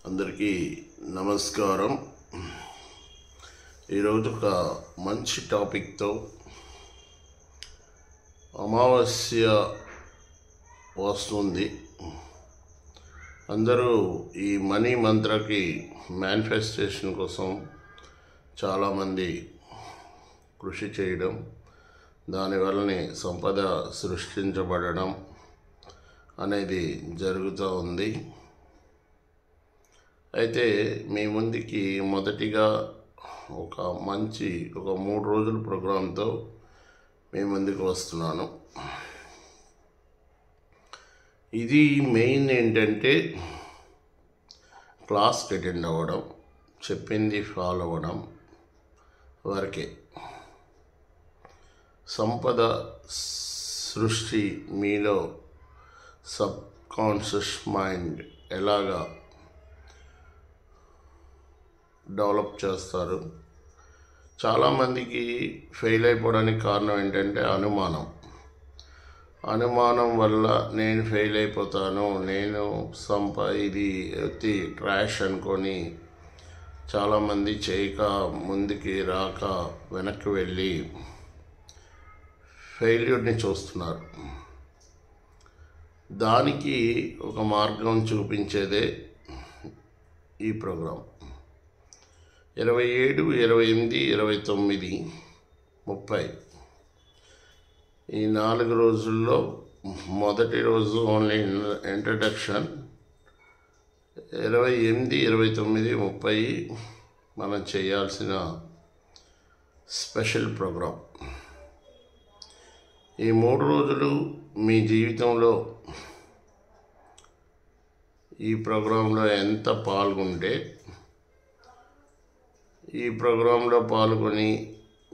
అందరికీ నమస్కారం. ఈరోజు ఒక మంచి టాపిక్తో అమావాస్య వస్తుంది. అందరూ ఈ మనీ మంత్రకి మేనిఫెస్టేషన్ కోసం చాలామంది కృషి చేయడం, దానివల్లనే సంపద సృష్టించబడడం అనేది జరుగుతూ ఉంది. అయితే మీ ముందుకి మొదటిగా ఒక 3 రోజుల ప్రోగ్రాంతో మీ ముందుకు వస్తున్నాను. ఇది మెయిన్ ఏంటంటే క్లాస్కి అటెండ్ అవ్వడం, చెప్పింది ఫాలో అవ్వడం వరకే. సంపద సృష్టి మీలో సబ్ కాన్షియస్ మైండ్ ఎలాగా డెవలప్ చేస్తారు. చాలామందికి ఫెయిల్ అయిపోవడానికి కారణం ఏంటంటే అనుమానం వల్ల నేను ఫెయిల్ అయిపోతాను, నేను ఇది ట్రాష్ అనుకొని చాలామంది చేయక ముందుకి రాక వెనక్కి వెళ్ళి ఫెయిల్యూర్ని చూస్తున్నారు. దానికి ఒక మార్గం చూపించేదే ఈ ప్రోగ్రాం. 27, 28, 29, 30 ఈ 4 రోజుల్లో మొదటి రోజు ఓన్లీ ఇంట్రడక్షన్. 28, 29, 30 మనం చేయాల్సిన స్పెషల్ ప్రోగ్రాం. ఈ 3 రోజులు మీ జీవితంలో ఈ ప్రోగ్రాంలో ఎంత పాల్గొంటే, ఈ ప్రోగ్రాంలో పాల్గొని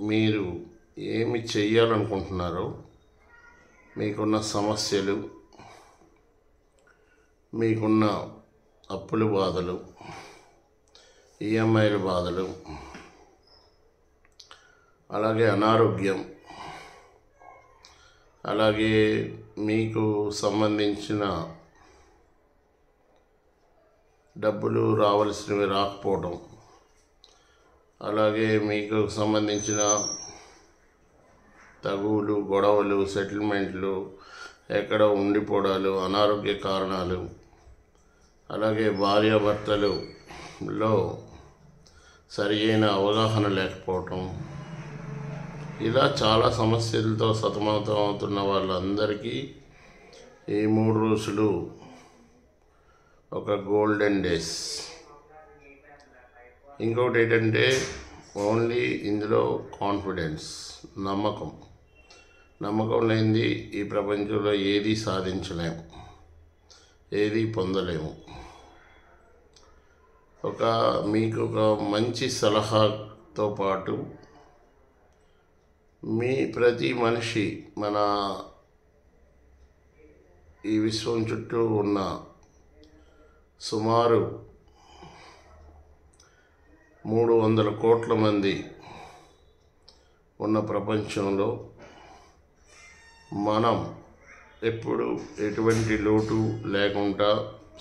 మీరు ఏమి చెయ్యాలనుకుంటున్నారో, మీకున్న సమస్యలు, మీకున్న అప్పుల బాధలు, ఈఎంఐల బాధలు, అలాగే అనారోగ్యం, అలాగే మీకు సంబంధించిన డబ్బులు రావాల్సినవి రాకపోవడం, అలాగే మీకు సంబంధించిన తగువులు, గొడవలు, సెటిల్మెంట్లు, ఎక్కడ ఉండిపోవడాలు, అనారోగ్య కారణాలు, అలాగే భార్యాభర్తలలో సరి అయిన అవగాహన లేకపోవటం, ఇలా చాలా సమస్యలతో సతమతమవుతున్న వాళ్ళందరికీ ఈ 3 రోజులు ఒక గోల్డెన్ డేస్. ఇంకొకటి ఏంటంటే ఓన్లీ ఇందులో కాన్ఫిడెన్స్, నమ్మకం లేనిది ఈ ప్రపంచంలో ఏది సాధించలేము, ఏది పొందలేము. మీకు ఒక మంచి సలహాతో పాటు ప్రతి మనిషి మన ఈ విశ్వం చుట్టూ ఉన్న సుమారు 300 కోట్ల మంది ఉన్న ప్రపంచంలో మనం ఎప్పుడు ఎటువంటి లోటు లేకుండా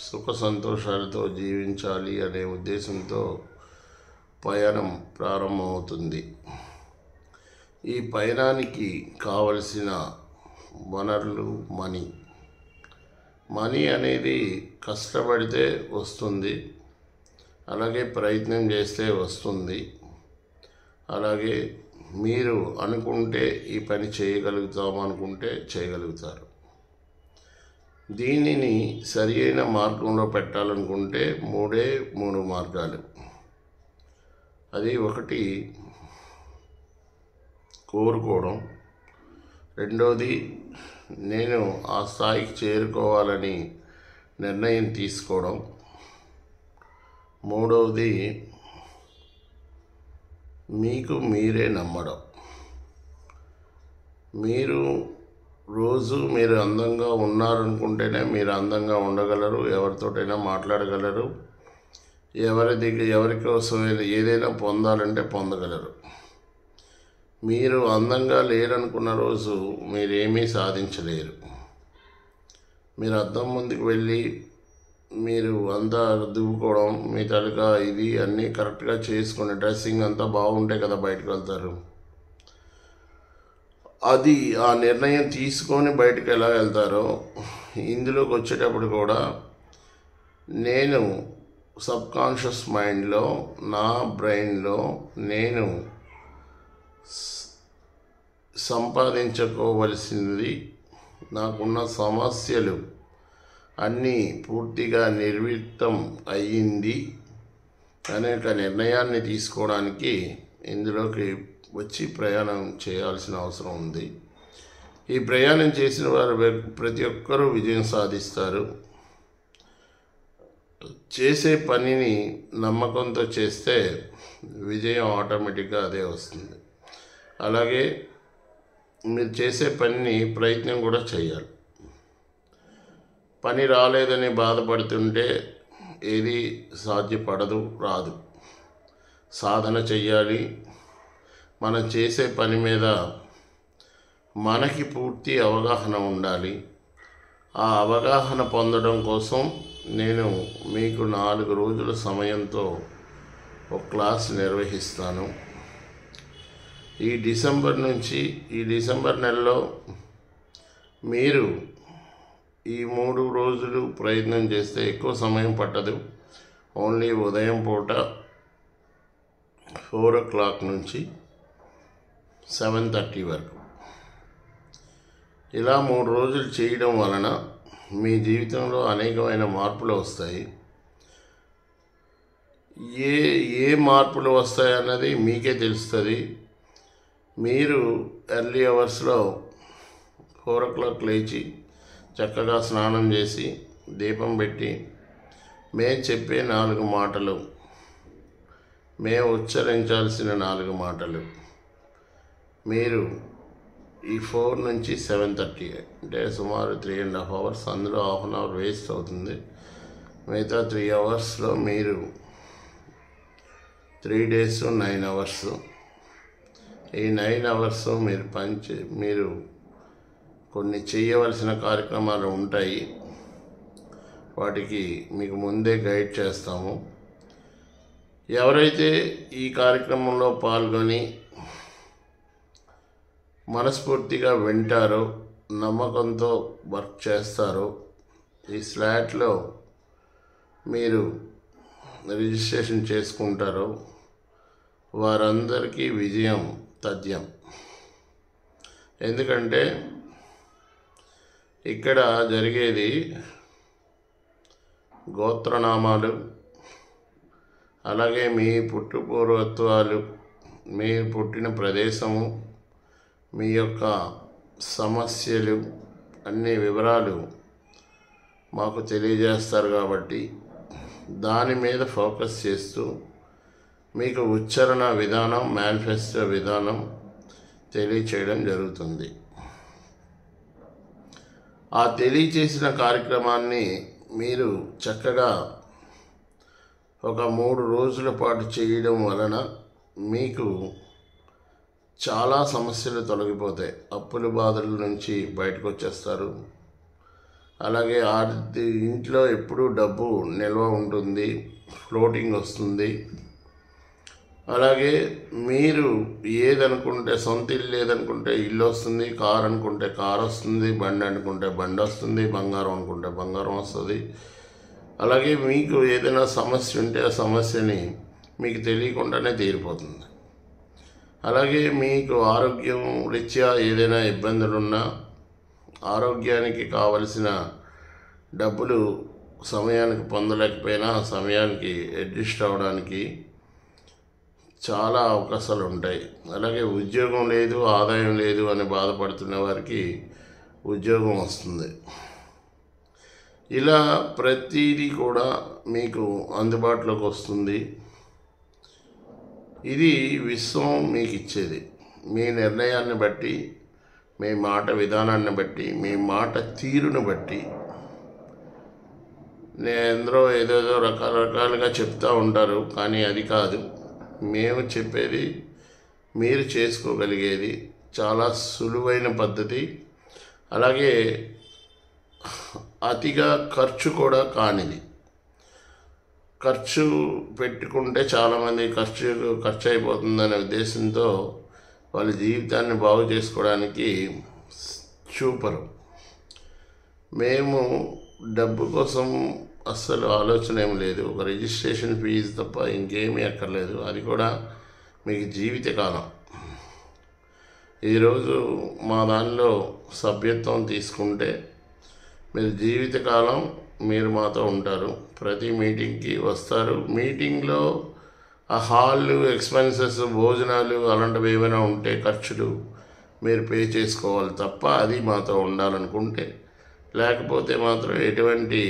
సుఖ సంతోషాలతో జీవించాలి అనే ఉద్దేశంతో పయనం ప్రారంభమవుతుంది. ఈ పయనానికి కావలసిన వనరులు మనీ అనేది కష్టపడితే వస్తుంది, అలాగే ప్రయత్నం చేస్తే వస్తుంది, అలాగే మీరు అనుకుంటే ఈ పని చేయగలుగుతాము అనుకుంటే చేయగలుగుతారు. దీనిని సరి అయిన మార్గంలో పెట్టాలనుకుంటే 3 మార్గాలు. అది ఒకటి కోరుకోవడం, రెండోది నేను ఆ స్థాయికి చేరుకోవాలని నిర్ణయం తీసుకోవడం, మూడవది మీకు మీరే నమ్మడం. మీరు అందంగా ఉన్నారనుకుంటేనే మీరు అందంగా ఉండగలరు, ఎవరితోటైనా మాట్లాడగలరు, ఎవరి కోసం ఏదైనా పొందాలంటే పొందగలరు. మీరు అందంగా లేరనుకున్న రోజు మీరేమీ సాధించలేరు. మీరు అద్దం ముందుకు వెళ్ళి మీరు అంతా దువ్వుకోవడం, మీ తలక ఇది అన్నీ కరెక్ట్గా చేసుకుని డ్రెస్సింగ్ అంతా బాగుంటే కదా బయటకు వెళ్తారు. అది ఆ నిర్ణయం తీసుకొని బయటకు ఎలా వెళ్తారో ఇందులోకి వచ్చేటప్పుడు కూడా నేను సబ్కాన్షియస్ మైండ్లో, నా బ్రెయిన్లో నేను సంపాదించుకోవలసింది, నాకున్న సమస్యలు అన్నీ పూర్తిగా నిర్వీతం అయ్యింది అనేక నిర్ణయాన్ని తీసుకోవడానికి ఇందులోకి వచ్చి ప్రయాణం చేయాల్సిన అవసరం ఉంది. ఈ ప్రయాణం చేసిన వారు ప్రతి ఒక్కరూ విజయం సాధిస్తారు. చేసే పనిని నమ్మకంతో చేస్తే విజయం ఆటోమేటిక్గా అదే వస్తుంది. అలాగే మీరు చేసే పనిని ప్రయత్నం కూడా చేయాలి. పని రాలేదని బాధపడుతుంటే ఏది సాధ్యపడదు, రాదు. సాధన చెయ్యాలి. మనం చేసే పని మీద మనకి పూర్తి అవగాహన ఉండాలి. ఆ అవగాహన పొందడం కోసం నేను మీకు 4 రోజుల సమయంతో ఒక క్లాస్ నిర్వహిస్తాను. ఈ డిసెంబర్ నెలలో మీరు ఈ 3 రోజులు ప్రయత్నం చేస్తే ఎక్కువ సమయం పట్టదు. ఓన్లీ ఉదయం పూట 4 o'clock నుంచి 7:30 వరకు ఇలా 3 రోజులు చేయడం వలన మీ జీవితంలో అనేకమైన మార్పులు వస్తాయి. ఏ మార్పులు వస్తాయన్నది మీకే తెలుస్తుంది. మీరు ఎర్లీ అవర్స్లో 4 o'clock లేచి చక్కగా స్నానం చేసి దీపం పెట్టి మేము చెప్పే 4 మాటలు, మేము ఉచ్చరించాల్సిన 4 మాటలు మీరు ఈ 4 నుంచి 7:30 అంటే సుమారు 3.5 hours, అందులో 1/2 hour వేస్ట్ అవుతుంది. మిగతా 3 hours మీరు 3 days 9 hours. ఈ 9 hours మీరు కొన్ని చేయవలసిన కార్యక్రమాలు ఉంటాయి. వాటికి మీకు ముందే గైడ్ చేస్తాము. ఎవరైతే ఈ కార్యక్రమంలో పాల్గొని మనస్ఫూర్తిగా వింటారో, నమ్మకంతో వర్క్ చేస్తారో, ఈ స్లాట్లో మీరు రిజిస్ట్రేషన్ చేసుకుంటారో వారందరికీ విజయం తథ్యం. ఎందుకంటే ఇక్కడ జరిగేది గోత్రనామాలు, అలాగే మీ పూర్వత్వాలు, మీ పుట్టిన ప్రదేశము, మీ యొక్క సమస్యలు అన్ని వివరాలు మాకు తెలియజేస్తారు. కాబట్టి దాని మీద ఫోకస్ చేస్తూ మీకు ఉచ్చారణ విధానం, మేనిఫెస్టో విధానం తెలియచేయడం జరుగుతుంది. ఆ తెలియచేసిన కార్యక్రమాన్ని మీరు చక్కగా ఒక 3 రోజుల పాటు చేయడం వలన మీకు చాలా సమస్యలు తొలగిపోతాయి. అప్పుల బాధల నుంచి బయటకు వచ్చేస్తారు. అలాగే ఇంట్లో ఎప్పుడూ డబ్బు నిల్వ ఉంటుంది, ఫ్లోటింగ్ వస్తుంది. అలాగే మీరు ఏదనుకుంటే, సొంత ఇల్లు ఏదనుకుంటే ఇల్లు వస్తుంది, కారు అనుకుంటే కారు వస్తుంది, బండి అనుకుంటే బండి వస్తుంది, బంగారం అనుకుంటే బంగారం వస్తుంది. అలాగే మీకు ఏదైనా సమస్య ఉంటే ఆ సమస్యని మీకు తెలియకుండానే తీరిపోతుంది. అలాగే మీకు ఆరోగ్యం రీత్యా ఏదైనా ఇబ్బందులున్నా, ఆరోగ్యానికి కావలసిన డబ్బులు సమయానికి పొందలేకపోయినా సమయానికి అడ్జస్ట్ అవ్వడానికి చాలా అవకాశాలు ఉంటాయి. అలాగే ఉద్యోగం లేదు, ఆదాయం లేదు అని బాధపడుతున్న వారికి ఉద్యోగం వస్తుంది. ఇలా ప్రతిదీ కూడా మీకు అందుబాటులోకి వస్తుంది. ఇది విశ్వం మీకు ఇచ్చేది. మీ నిర్ణయాన్ని బట్టి, మీ మాట విధానాన్ని బట్టి, మీ మాట తీరును బట్టి. ఎందరో ఏదేదో రకరకాలుగా చెప్తూ ఉంటారు, కానీ అది కాదు. మేము చెప్పేది మీరు చేసుకోగలిగేది, చాలా సులువైన పద్ధతి. అలాగే అతిగా ఖర్చు కూడా కానిది. ఖర్చు పెట్టుకుంటే చాలామంది ఖర్చు అయిపోతుందనే ఉద్దేశంతో వాళ్ళ జీవితాన్ని బాగు చేసుకోవడానికి చూపరు. మేము డబ్బు కోసం అస్సలు ఆలోచన ఏం లేదు. ఒక రిజిస్ట్రేషన్ ఫీజు తప్ప ఇంకేమీ అక్కర్లేదు. అది కూడా మీకు జీవితకాలం. ఈరోజు మా దానిలో సభ్యత్వం తీసుకుంటే మీరు జీవితకాలం మీరు మాతో ఉంటారు. ప్రతి మీటింగ్కి వస్తారు. మీటింగ్లో ఆ హాళ్ళు, ఎక్స్పెన్సెస్, భోజనాలు అలాంటివి ఏమైనా ఉంటే ఖర్చులు మీరు పే చేసుకోవాలి తప్ప అది మాతో ఉండాలనుకుంటే, లేకపోతే మాత్రం ఎటువంటి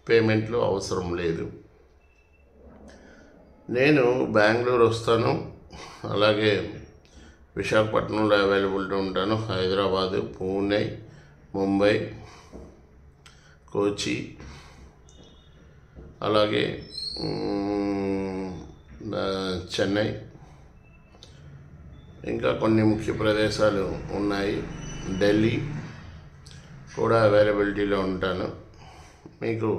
పేమెంట్లు అవసరం లేదు. నేను బెంగళూరు వస్తాను, అలాగే విశాఖపట్నంలో అవైలబిలిటీ ఉంటాను. హైదరాబాదు, పూణే, ముంబై, కోచి, అలాగే చెన్నై, ఇంకా కొన్ని ముఖ్య ప్రదేశాలు ఉన్నాయి. ఢిల్లీ కూడా అవైలబిలిటీలో ఉంటాను. మీకు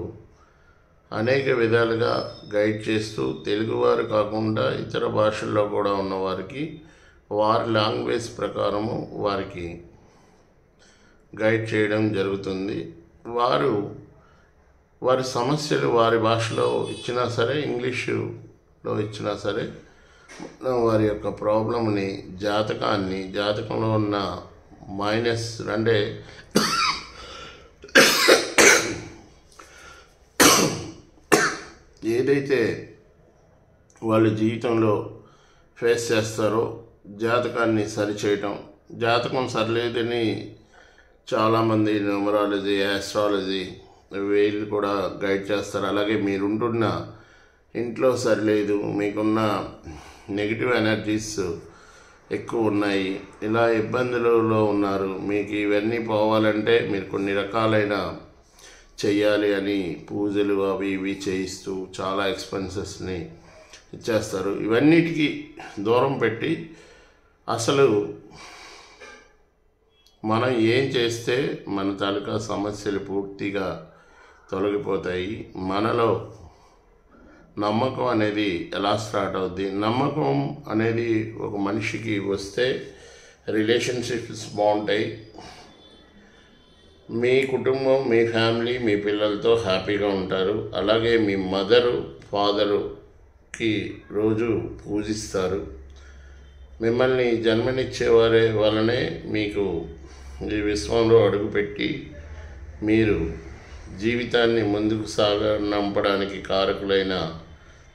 అనేక విధాలుగా గైడ్ చేస్తూ, తెలుగువారు కాకుండా ఇతర భాషల్లో కూడా ఉన్నవారికి వారి లాంగ్వేజ్ ప్రకారము వారికి గైడ్ చేయడం జరుగుతుంది. వారి సమస్యలు వారి భాషలో ఇచ్చినా సరే, ఇంగ్లీషులో ఇచ్చినా సరే, వారి యొక్క ప్రాబ్లంని, జాతకంలో ఉన్న మైనస్ అంటే ఏదైతే వాళ్ళ జీవితంలో ఫేస్ చేస్తారో జాతకాన్ని సరిచేయటం. జాతకం సరిలేదని చాలామంది న్యూమరాలజీ, ఆస్ట్రాలజీ వీళ్ళు కూడా గైడ్ చేస్తారు. అలాగే మీరుంటున్న ఇంట్లో సరిలేదు, మీకున్న నెగిటివ్ ఎనర్జీస్ ఎక్కువ ఉన్నాయి, ఇలా ఇబ్బందులలో ఉన్నారు, మీకు ఇవన్నీ పోవాలంటే మీరు కొన్ని రకాలైన చెయ్యాలి అని పూజలు అవి ఇవి చేయిస్తూ చాలా ఎక్స్పెన్సెస్ని ఇచ్చేస్తారు. ఇవన్నిటికీ దూరం పెట్టి అసలు మనం ఏం చేస్తే మన తాలూకా సమస్యలు పూర్తిగా తొలగిపోతాయి, మనలో నమ్మకం అనేది ఎలా స్టార్ట్ అవుద్ది, నమ్మకం అనేది ఒక మనిషికి వస్తే రిలేషన్షిప్స్ బాగుంటాయి, మీ కుటుంబం, మీ ఫ్యామిలీ, మీ పిల్లలతో హ్యాపీగా ఉంటారు. అలాగే మీ మదరు, ఫాదరుకి రోజు పూజిస్తారు. మిమ్మల్ని జన్మనిచ్చేవారే వలనే మీకు ఈ విశ్వంలో అడుగుపెట్టి మీరు జీవితాన్ని ముందుకు సాగనంపడానికి కారకులైన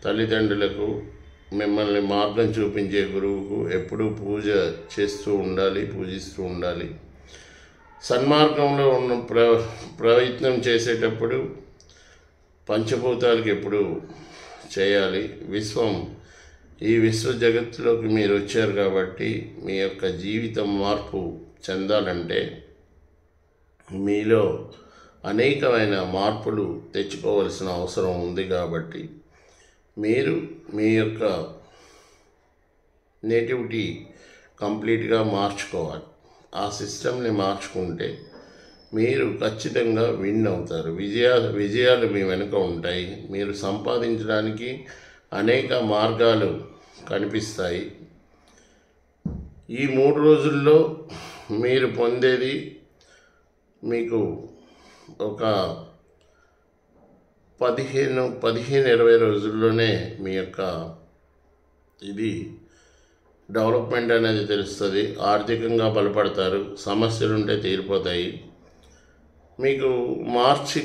తల్లిదండ్రులకు, మిమ్మల్ని మార్గం చూపించే గురువుకు ఎప్పుడూ పూజిస్తూ ఉండాలి. సన్మార్గంలో ఉన్న ప్రయత్నం చేసేటప్పుడు పంచభూతాలకు ఎప్పుడు చేయాలి. ఈ విశ్వ జగత్తులోకి మీరు వచ్చారు కాబట్టి మీ యొక్క జీవితం మార్పు చెందాలంటే మీలో అనేకమైన మార్పులు తెచ్చుకోవాల్సిన అవసరం ఉంది. కాబట్టి మీరు మీ యొక్క నేటివిటీ కంప్లీట్గా మార్చుకోవాలి. ఆ సిస్టమ్ని మార్చుకుంటే మీరు ఖచ్చితంగా విన్ అవుతారు. విజయాలు మీ వెనుక ఉంటాయి. మీరు సంపాదించడానికి అనేక మార్గాలు కనిపిస్తాయి. ఈ 3 రోజుల్లో మీరు పొందేది మీకు ఒక 15-20 రోజుల్లోనే మీ యొక్క ఇది డెవలప్మెంట్ అనేది తెలుస్తుంది. ఆర్థికంగా బలపడతారు, సమస్యలుంటే తీరిపోతాయి. మీకు మార్చి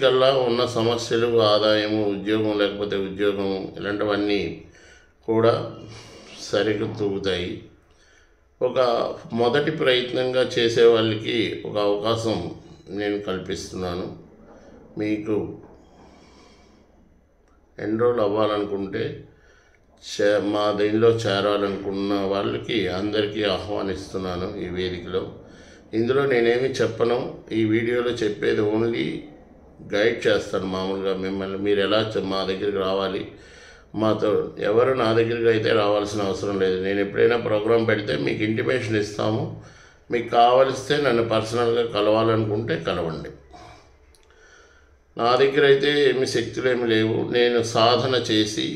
కల్లా ఉన్న సమస్యలు, ఆదాయము, ఉద్యోగం లేకపోతే ఉద్యోగం, ఇలాంటివన్నీ కూడా సరితూగుతాయి. ఒక మొదటి ప్రయత్నంగా చేసే వాళ్ళకి ఒక అవకాశం నేను కల్పిస్తున్నాను. మీకు ఎన్రోల్ అవ్వాలనుకుంటే, మా దీనిలో చేరాలనుకున్న వాళ్ళకి అందరికీ ఆహ్వానిస్తున్నాను ఈ వేదికలో. ఇందులో నేనేమి చెప్పను, ఈ వీడియోలో చెప్పేది ఓన్లీ గైడ్ చేస్తాను. మామూలుగా మిమ్మల్ని మీరు ఎలా మా దగ్గరికి రావాలి, మాతో ఎవరు నా దగ్గరికి అయితే రావాల్సిన అవసరం లేదు. నేను ఎప్పుడైనా ప్రోగ్రాం పెడితే మీకు ఇంటిమేషన్ ఇస్తాము. మీకు కావలిస్తే నన్ను పర్సనల్గా కలవాలనుకుంటే కలవండి. నా దగ్గర అయితే ఏమి శక్తులు ఏమి లేవు. నేను సాధన చేసి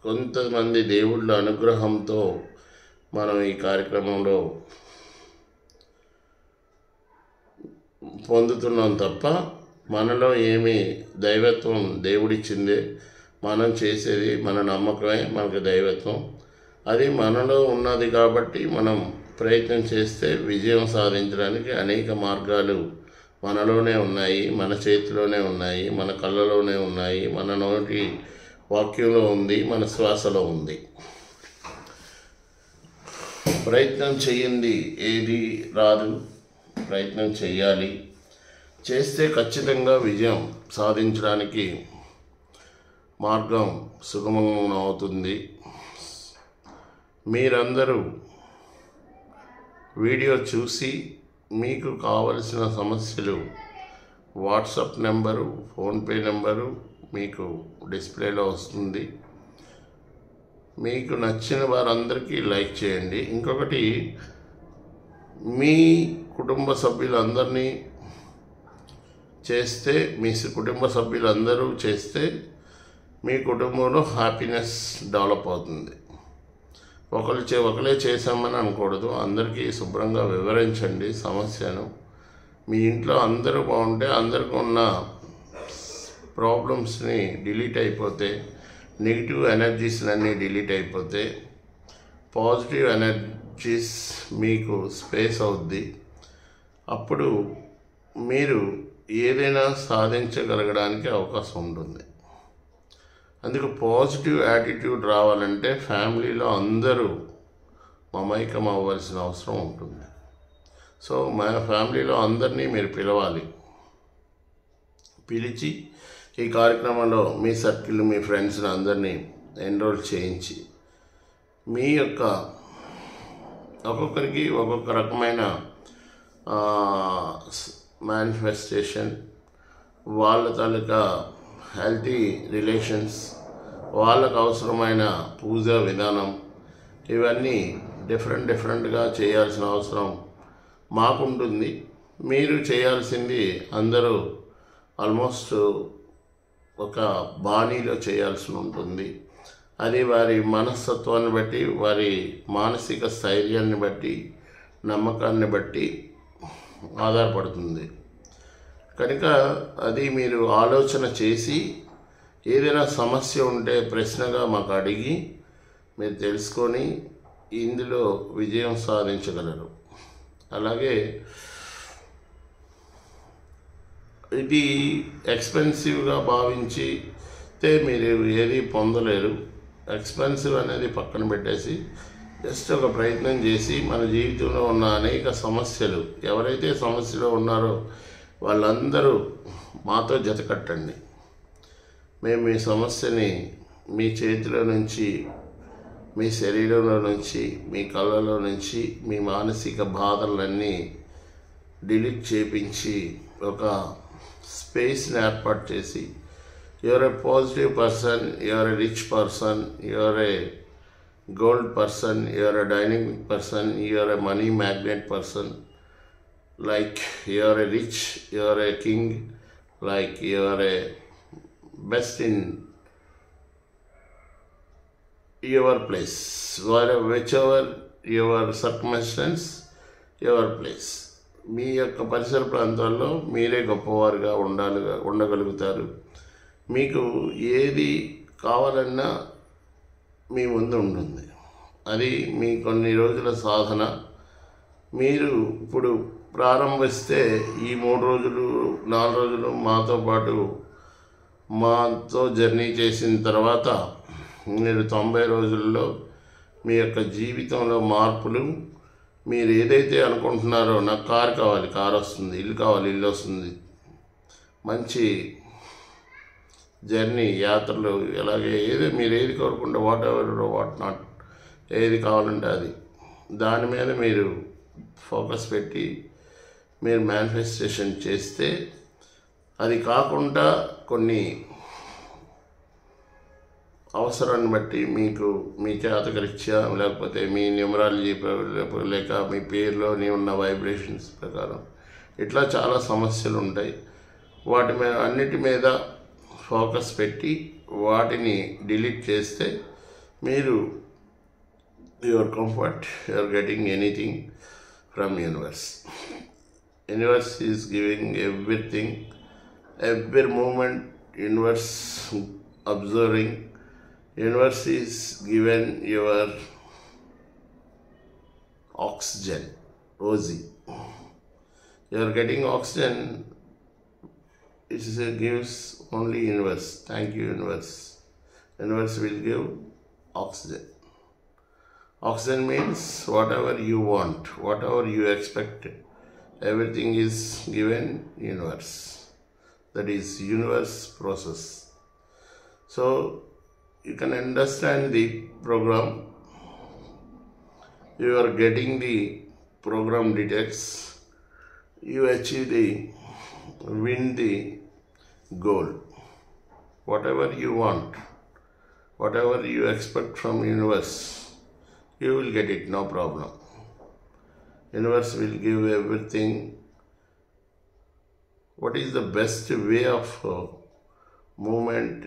కొంతమంది దేవుళ్ళ అనుగ్రహంతో మనం ఈ కార్యక్రమంలో పొందుతున్నాం తప్ప మనలో ఏమి దైవత్వం దేవుడిచ్చిందే. మనం చేసేది మన నమ్మకమే మనకు దైవత్వం. అది మనలో ఉన్నది కాబట్టి మనం ప్రయత్నం చేస్తే విజయం సాధించడానికి అనేక మార్గాలు మనలోనే ఉన్నాయి, మన చేతిలోనే ఉన్నాయి, మన కళ్ళలోనే ఉన్నాయి, మన నోటి వాక్యంలో ఉంది, మన శ్వాసలో ఉంది. ప్రయత్నం చేయండి ఏది రాదు, ప్రయత్నం చేయాలి. చేస్తే ఖచ్చితంగా విజయం సాధించడానికి మార్గం సుగమం అవుతుంది. మీరందరూ వీడియో చూసి మీకు కావలసిన సమస్యలు వాట్సాప్ నెంబరు, ఫోన్పే నెంబరు మీకు డిస్ప్లేలో వస్తుంది. మీకు నచ్చిన వారందరికీ లైక్ చేయండి. ఇంకొకటి, మీ కుటుంబ సభ్యులందరినీ చేస్తే, మీ కుటుంబ సభ్యులందరూ చేస్తే మీ కుటుంబంలో హ్యాపీనెస్ డెవలప్ అవుతుంది. ఒకరే చేసామని అనకూడదు. అందరికీ శుభ్రంగా వివరించండి సమస్యను. మీ ఇంట్లో అందరూ బాగుంటే అందరికీ ఉన్న ప్రాబ్లమ్స్ని డిలీట్ అయిపోతే, నెగిటివ్ ఎనర్జీస్ అన్నీ డిలీట్ అయిపోతే పాజిటివ్ ఎనర్జీస్ మీకు స్పేస్ అవుద్ది. అప్పుడు మీరు ఏదైనా సాధించగలగడానికి అవకాశం ఉంటుంది. అందుకు పాజిటివ్ యాటిట్యూడ్ రావాలంటే ఫ్యామిలీలో అందరూ మమైకం అవ్వాల్సిన అవసరం ఉంటుంది. సో మా ఫ్యామిలీలో అందరినీ మీరు పిలవాలి. పిలిచి ఈ కార్యక్రమంలో మీ సర్కిల్, మీ ఫ్రెండ్స్ని అందరినీ ఎన్రోల్ చేయించి మీ యొక్క ఒక్కొక్కరికి ఒక్కొక్క రకమైన మేనిఫెస్టేషన్, వాళ్ళ తాలూకా హెల్తీ రిలేషన్స్, వాళ్ళకు అవసరమైన పూజా విధానం, ఇవన్నీ డిఫరెంట్గా చేయాల్సిన అవసరం మాకుంటుంది. మీరు చేయాల్సింది అందరూ ఆల్మోస్ట్ ఒక బాణీలో చేయాల్సి ఉంటుంది. అది వారి మనస్తత్వాన్ని బట్టి, వారి మానసిక స్థైర్యాన్ని బట్టి, నమ్మకాన్ని బట్టి ఆధారపడుతుంది. కనుక అది మీరు ఆలోచన చేసి ఏదైనా సమస్య ఉంటే ప్రశ్నగా మాకు అడిగి మీరు తెలుసుకొని ఇందులో విజయం సాధించగలరు. అలాగే ఇది ఎక్స్పెన్సివ్గా భావించితే మీరు ఏది పొందలేరు. ఎక్స్పెన్సివ్ అనేది పక్కన పెట్టేసి జస్ట్ ఒక ప్రయత్నం చేసి మన జీవితంలో ఉన్న అనేక సమస్యలు, ఎవరైతే సమస్యలో ఉన్నారో వాళ్ళందరూ మాతో జతకట్టండి. మేము మీ సమస్యని మీ చేతిలో నుంచి, మీ శరీరంలో నుంచి, మీ కళ్ళలో నుంచి, మీ మానసిక బాధలన్నీ డిలీట్ చేపించి ఒక స్పేస్ని ఏర్పాటు చేసి, you're a positive person, you're a rich person, you're a gold person, you are a dynamic person, you are a money magnet person, like you are a rich, you are a king, like you are a best in your place, whichever your circumstance, your place. మీ యొక్క పరిసర ప్రాంతాల్లో మీరే గొప్పవారుగా ఉండగలుగుతారు. మీకు ఏది కావాలన్నా మీ ముందు ఉంటుంది. అది మీ కొన్ని రోజుల సాధన. మీరు ఇప్పుడు ప్రారంభిస్తే ఈ 3 రోజులు 4 రోజులు మాతో జర్నీ చేసిన తర్వాత మీరు 90 రోజుల్లో మీ యొక్క జీవితంలో మార్పులు, మీరు ఏదైతే అనుకుంటున్నారో, నాకు కారు కావాలి, కారు వస్తుంది, ఇల్లు కావాలి, ఇల్లు వస్తుంది, మంచి జర్నీ, యాత్రలు, అలాగే మీరు ఏది కోరుకుంటే వాట్ నాట్, ఏది కావాలంటే అది, దాని మీద మీరు ఫోకస్ పెట్టి మీరు మేనిఫెస్టేషన్ చేస్తే, అది కాకుండా కొన్ని అవసరాన్ని బట్టి మీకు మీ జాతకరీత్యా, లేకపోతే మీ న్యూమరాలజీ లేక మీ పేరులోని ఉన్న వైబ్రేషన్స్ ప్రకారం ఇట్లా చాలా సమస్యలు ఉంటాయి. వాటి మీద అన్నిటి మీద ఫోకస్ పెట్టి వాటిని డిలీట్ చేస్తే మీరు your comfort, your getting anything from universe. Universe is giving everything, every moment universe observing. Universe is given your oxygen, OZ. You are getting oxygen, it gives only universe. Thank you universe. Universe will give oxygen. Oxygen means whatever you want, whatever you expect, everything is given universe. That is universe process. So you can understand the program. You are getting the program details. You achieve the win the goal. Whatever you want, whatever you expect from universe, you will get it, no problem. Universe will give everything. What is the best way of movement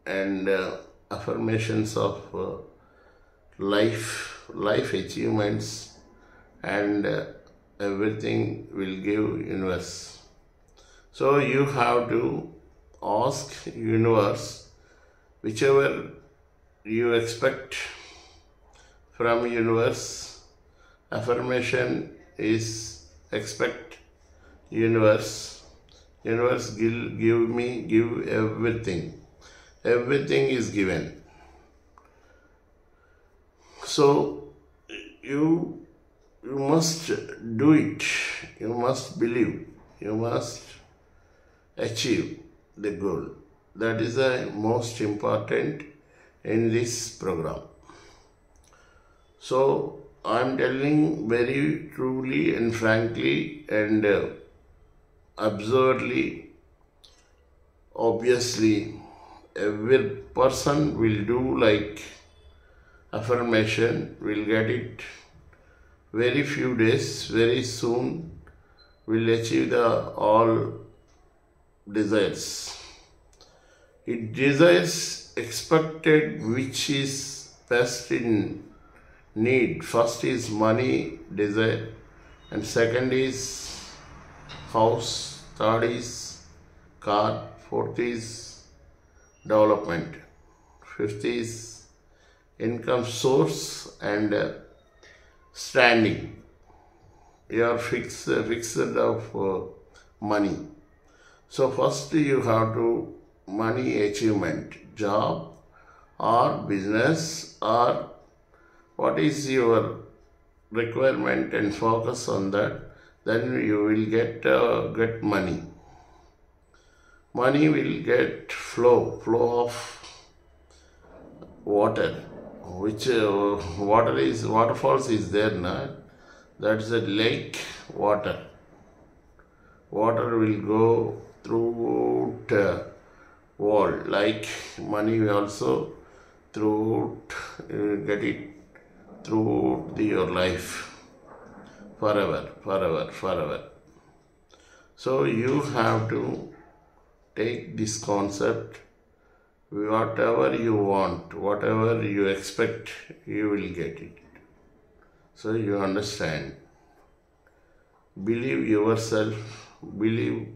and affirmations of life achievements, and everything will give universe. So you have to ask universe whichever you expect from universe. Affirmation is expect universe. Universe give everything. Everything is given. So you must do it. You must believe. You must achieve the goal. That is the most important in this program. So I am telling very truly and frankly and absurdly. Obviously, every person will do like affirmation, will get it very few days, very soon will achieve the all desires. It desires expected which is best in need. First is money desire, and second is house, third is car, fourth is development, fifth is income source and standing. You are fixed of money. So first you have to money achievement, job or business or what is your requirement, and focus on that. Then you will get money. Money will get flow of water, which waterfalls is there now. That's a lake water. Water will go throughout world, like money also throughout, get it throughout your life, forever. So you have to take this concept. Whatever you want, whatever you expect, you will get it. So you understand. Believe yourself, believe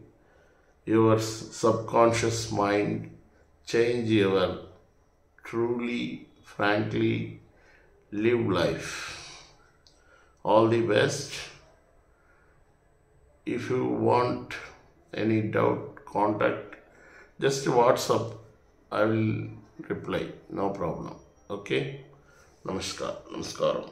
your subconscious mind, change your truly, frankly, live life. All the best. If you want any doubt, contact, just WhatsApp. I will reply, no problem. Okay? Namaskaram.